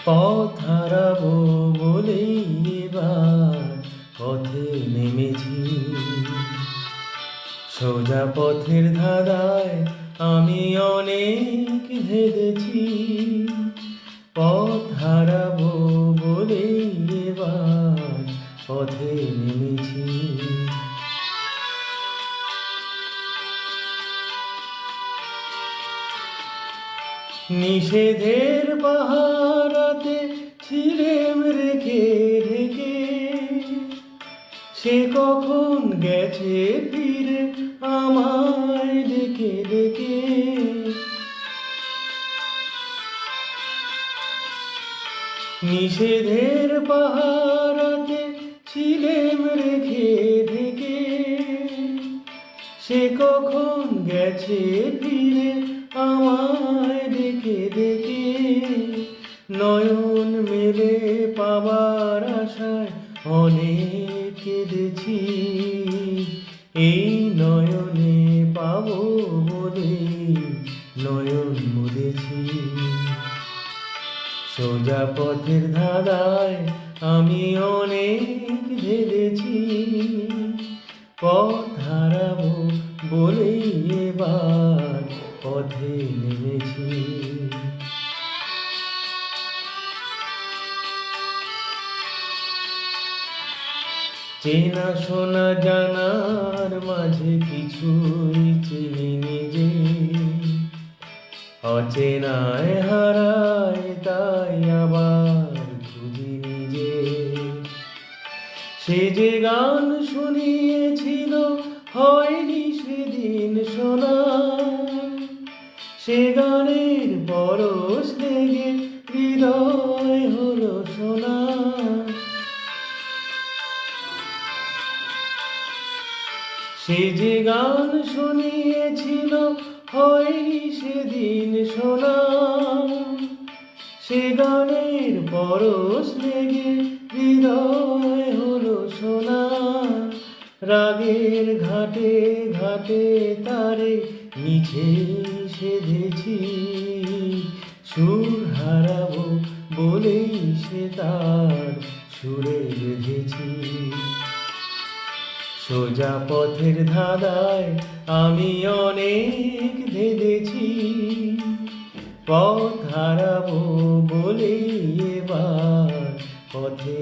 পথ হারাবো বলেই এবার পথে নেমেছি। সোজা পথের ধাঁধায় আমি অনেক হেরেছি। পথ হারাবো বলেই এবার পথে নেমেছি। নিষেধের পাহারাতে ছিলেম রেখে ঢেকে, সে কখন গেছে ফিরে আমায় ডেকে ডেকে। নিষেধের পাহারাতে ছিলেম রেখে ঢেকে, সে কখন গেছে ফিরে আমায় ডেকে ডেকে। নয়ন মেলে পাবার আশায় অনেক কেঁদেছি। এই নয়নে পাবো বলে নয়ন মুদেছি। সোজা পথের ধাঁধায় আমি অনেক হেরেছি। পথ হারাবো বলেই এবার পথে নেমেছি। চেনা শোনা জানার মাঝে কিছুই চিনি নিজে, অচেনায় হারায় তাই আবার খুঁজি নিজে। সে যে গান শুনিয়েছিল হয়নি সেদিন শোনা, সে গানের পরশ লেগে হৃদয় হলো শোনা। সে যে গান শুনিয়েছিল হয়নি সেদিন শোনা, সে গানের পরশ লেগে হৃদয় হলো শোনা। রাগের ঘাটে ঘাটে তারে মিছে সেধেছি, সুর হারাবো বলেই সে তার সুরে বেঁধেছি। সোজা পথের ধাঁধায় আমি অনেক ধেঁধেছি। পথ হারাবো বলেই এবার পথে